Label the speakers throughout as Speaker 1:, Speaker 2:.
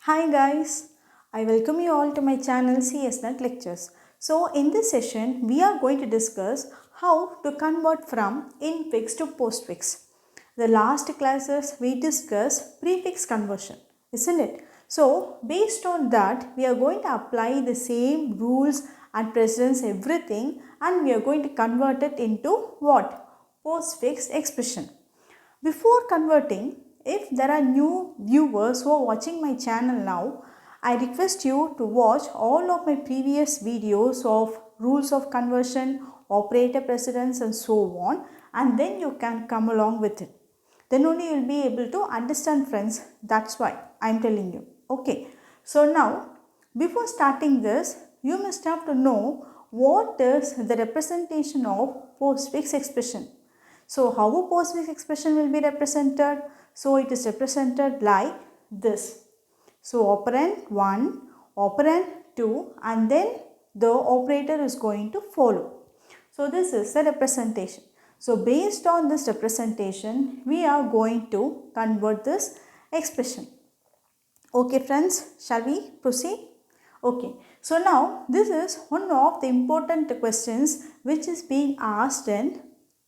Speaker 1: Hi guys, I welcome you all to my channel CSNet Lectures. So in this session, we are going to discuss how to convert from infix to postfix. The last classes we discussed prefix conversion, isn't it? So based on that, we are going to apply the same rules and precedence everything, and we are going to convert it into what? Postfix expression. Before converting, if there are new viewers who are watching my channel now, I request you to watch all of my previous videos of rules of conversion, operator precedence and so on, and then you can come along with it. Then only you will be able to understand, friends. That's why I am telling you. Okay. So now, before starting this, you must have to know what is the representation of postfix expression. So how a postfix expression will be represented? So it is represented like this. So operand 1, operand 2, and then the operator is going to follow. So this is the representation. So based on this representation, we are going to convert this expression. Okay friends, shall we proceed? Okay, so now this is one of the important questions which is being asked in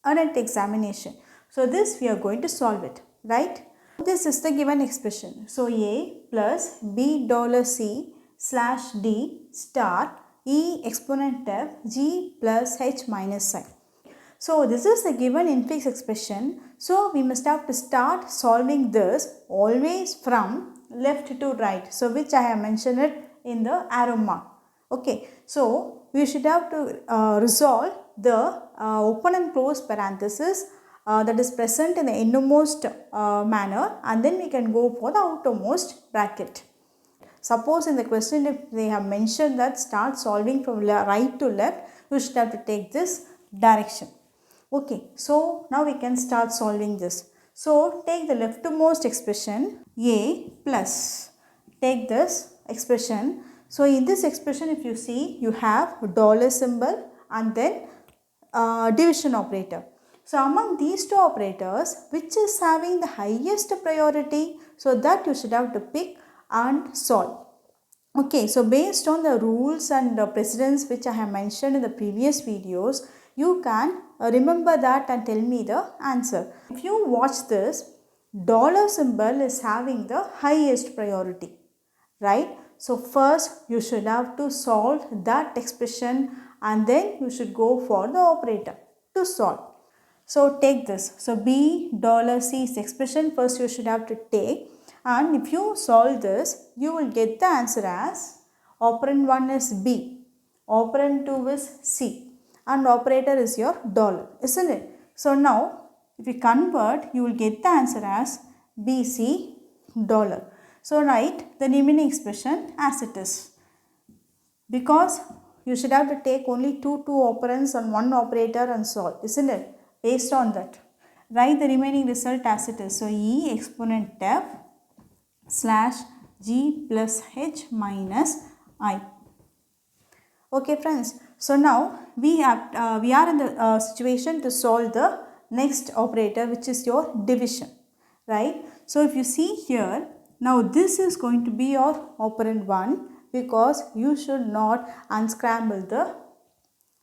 Speaker 1: a NET examination. So this we are going to solve it, right? This is the given expression. So A plus B dollar C slash D star E exponent f G plus H minus I. So this is the given infix expression. So we must have to start solving this always from left to right. So which I have mentioned it in the arrow mark. Okay. So we should have to resolve the open and close parenthesis that is present in the innermost manner, and then we can go for the outermost bracket. Suppose in the question if they have mentioned that start solving from right to left, you should have to take this direction. Okay, so now we can start solving this. So take the leftmost expression A plus. Take this expression. So in this expression, if you see, you have dollar symbol and then division operator. So among these two operators, which is having the highest priority? So that you should have to pick and solve. Okay, so based on the rules and precedents which I have mentioned in the previous videos, you can remember that and tell me the answer. If you watch this, dollar symbol is having the highest priority, right? So first you should have to solve that expression and then you should go for the operator to solve. So take this. So B dollar C is expression first you should have to take, and if you solve this you will get the answer as operand 1 is B, operand 2 is C, and operator is your dollar, isn't it? So now if you convert you will get the answer as BC dollar. So write the remaining expression as it is, because you should have to take only two operands and one operator and solve, isn't it? Based on that, write the remaining result as it is. So E exponent f slash G plus H minus I. Okay friends, so now we are in the situation to solve the next operator, which is your division, right? So if you see here, now this is going to be your operand 1, because you should not unscramble the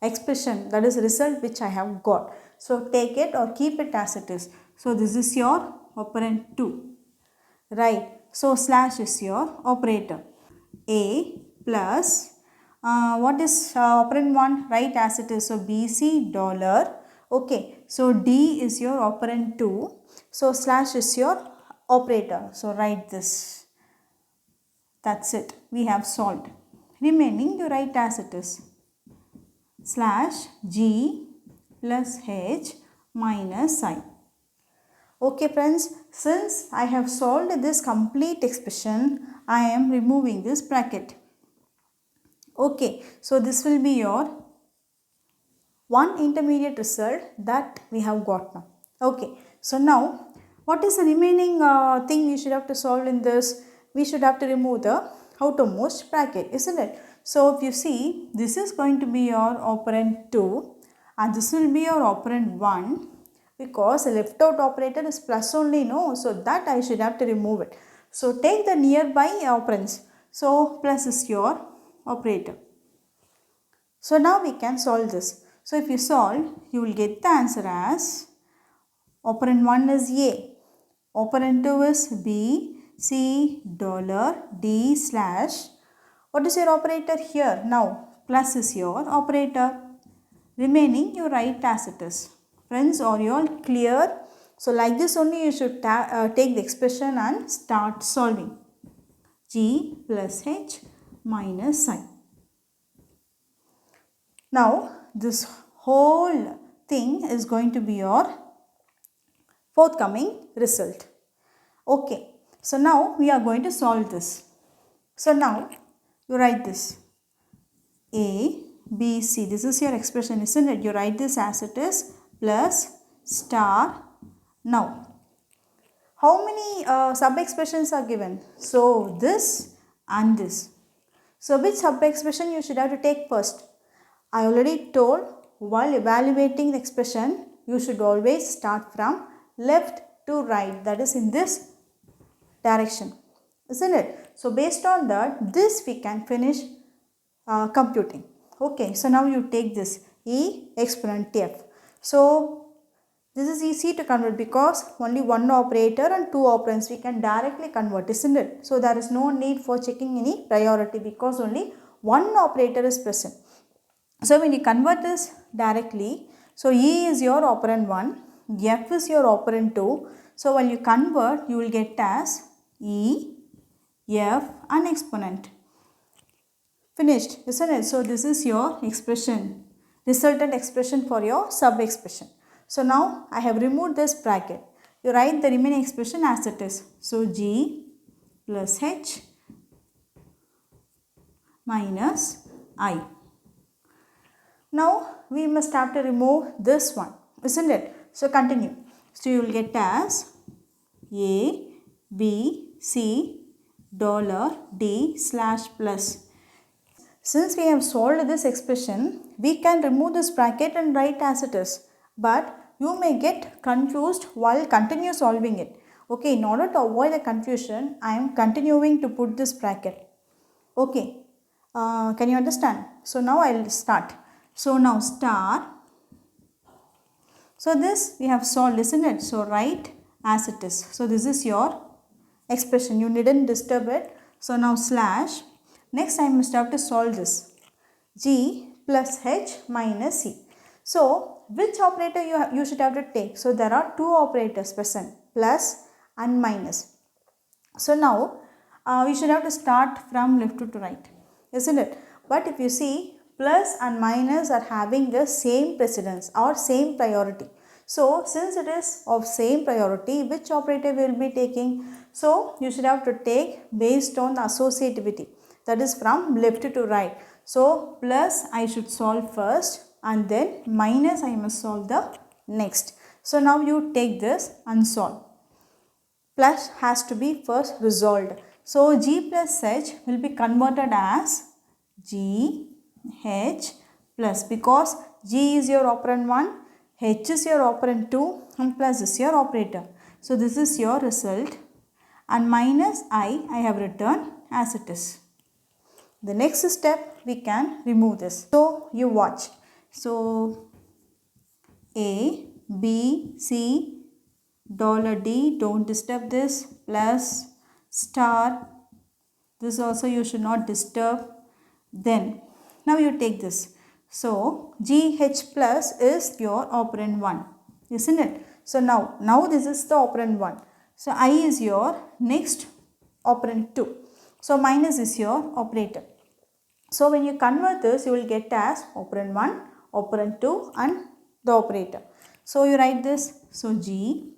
Speaker 1: expression, that is result which I have got. So take it or keep it as it is. So this is your operand 2, right? So slash is your operator. A plus what is operand 1? Right as it is. So BC dollar. Okay. So D is your operand 2. So slash is your operator. So write this. That's it. We have solved. Remaining you write as it is. Slash G plus H minus I. Okay friends, since I have solved this complete expression, I am removing this bracket. Okay, so this will be your one intermediate result that we have got now. Okay, so now what is the remaining thing we should have to solve in this? We should have to remove the outermost bracket, isn't it? So if you see, this is going to be your operand 2 and this will be your operand 1, because the left out operator is plus only, no, so that I should have to remove it. So take the nearby operands. So plus is your operator. So now we can solve this. So if you solve, you will get the answer as operand 1 is A, operand 2 is B, C, $, D slash. What is your operator here? Now plus is your operator. Remaining you write as it is. Friends, are you all clear? So like this only you should take the expression and start solving. G plus H minus I. Now this whole thing is going to be your forthcoming result. Okay, so now we are going to solve this. So now you write this A, B, C. This is your expression, isn't it? You write this as it is plus star. Now, how many sub-expressions are given? So this and this. So which sub-expression you should have to take first? I already told while evaluating the expression, you should always start from left to right, that is in this direction, isn't it? So based on that, this we can finish computing. Okay, so now you take this E exponent F. So this is easy to convert because only one operator and two operands we can directly convert, isn't it? So there is no need for checking any priority because only one operator is present. So when you convert this directly, so E is your operand 1, F is your operand 2. So when you convert, you will get as E, F and exponent. Finished, isn't it? So this is your expression, resultant expression for your sub-expression. So now I have removed this bracket. You write the remaining expression as it is. So G plus H minus I. Now we must have to remove this one, isn't it? So continue. So you will get as A, B, C, $, D slash plus. Since we have solved this expression, we can remove this bracket and write as it is. But you may get confused while continue solving it. Okay, in order to avoid the confusion, I am continuing to put this bracket. Okay, can you understand? So now I will start. So now star. So this we have solved, isn't it? So write as it is. So this is your expression. You needn't disturb it. So now slash. Next I must have to solve this. G plus H minus C. So which operator you should have to take? So there are two operators present, plus and minus. So now we should have to start from left to right, isn't it? But if you see, plus and minus are having the same precedence or same priority. So since it is of same priority, which operator we will be taking? So you should have to take based on the associativity, that is from left to right. So plus I should solve first and then minus I must solve the next. So now you take this and solve. Plus has to be first resolved. So G plus H will be converted as G H plus, because G is your operand 1, H is your operand 2 and plus is your operator. So this is your result, and minus I have written as it is. The next step we can remove this. So you watch. So A, B, C, $D, don't disturb this, plus star, this also you should not disturb. Then now you take this. So GH plus is your operand 1, isn't it? So now this is the operand 1. So I is your next operand 2. So minus is your operator. So when you convert this, you will get as operand 1, operand 2 and the operator. So you write this. So G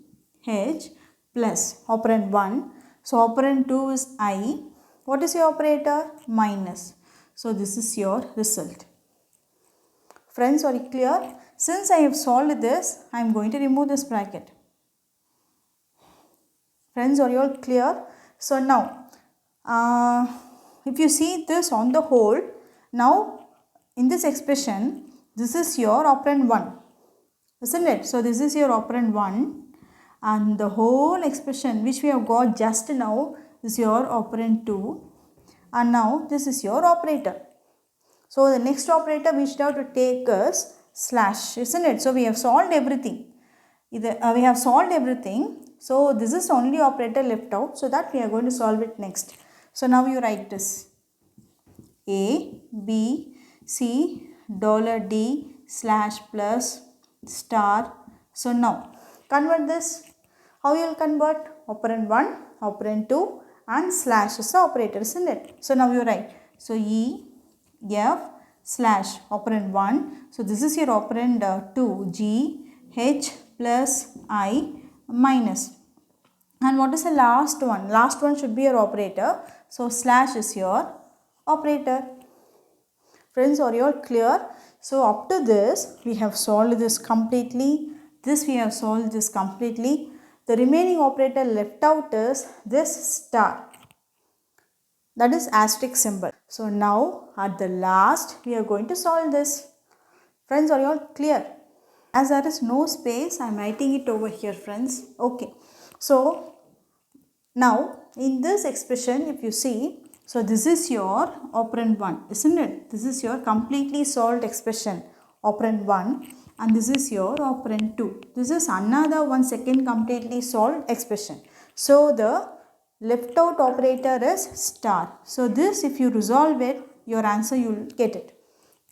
Speaker 1: H plus operand 1. So operand 2 is I. What is your operator? Minus. So this is your result. Friends, are you clear? Since I have solved this, I am going to remove this bracket. Friends, are you all clear? So now, if you see this on the whole, now in this expression, this is your operand 1, isn't it? So this is your operand 1, and the whole expression which we have got just now this is your operand 2, and now this is your operator. So the next operator we should have to take is slash, isn't it? So we have solved everything. We have solved everything. So this is only operator left out, so that we are going to solve it next. So now you write this. A, B, C, $D slash plus star. So now convert this. How you will convert? Operand 1, operand 2 and slash is the operator, isn't it? So now you write. So E, F slash operand 1. So this is your operand 2, G, H plus I minus. And what is the last one? Last one should be your operator. So slash is your operator. Friends, are you all clear? So up to this, we have solved this completely. This we have solved this completely. The remaining operator left out is this star. That is asterisk symbol. So now at the last, we are going to solve this. Friends, are you all clear? As there is no space, I am writing it over here, friends. Okay. So now in this expression, if you see, so this is your operand 1, isn't it? This is your completely solved expression, operand 1, and this is your operand 2. This is another one second completely solved expression. So the left out operator is star. So this, if you resolve it, your answer you will get it.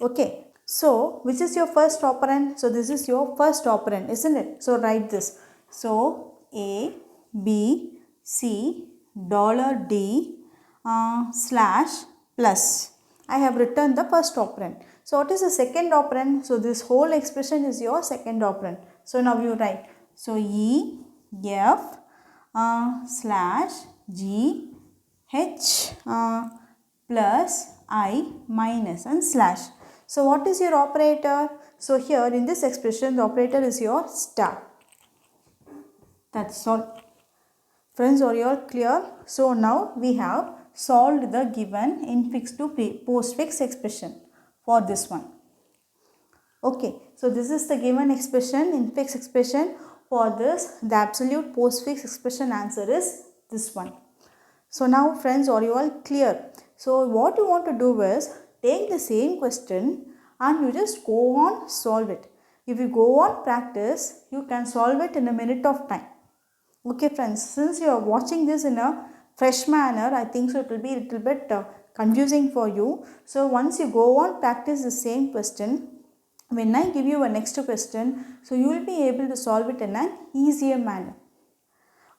Speaker 1: Okay. So which is your first operand? So this is your first operand, isn't it? So write this. So A, B, C, $D slash plus. I have written the first operand. So what is the second operand? So this whole expression is your second operand. So now you write. So E, F slash G, H plus I minus and slash. So what is your operator? So here in this expression, the operator is your star. That's all. Friends, are you all clear? So now we have solved the given infix to postfix expression for this one. Okay, so this is the given expression, infix expression. For this, the absolute postfix expression answer is this one. So now friends, are you all clear? So what you want to do is take the same question and you just go on solve it. If you go on practice, you can solve it in a minute of time. Okay friends, since you are watching this in a fresh manner, I think so it will be a little bit confusing for you. So once you go on practice the same question, when I give you a next question, so you will be able to solve it in an easier manner.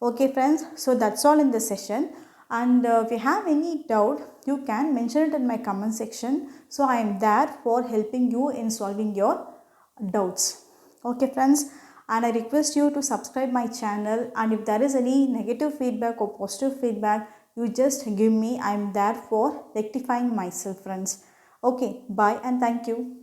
Speaker 1: Okay friends, so that's all in this session. And if you have any doubt, you can mention it in my comment section. So I am there for helping you in solving your doubts. Okay friends, and I request you to subscribe my channel, and if there is any negative feedback or positive feedback, you just give me. I am there for rectifying myself friends. Okay, bye and thank you.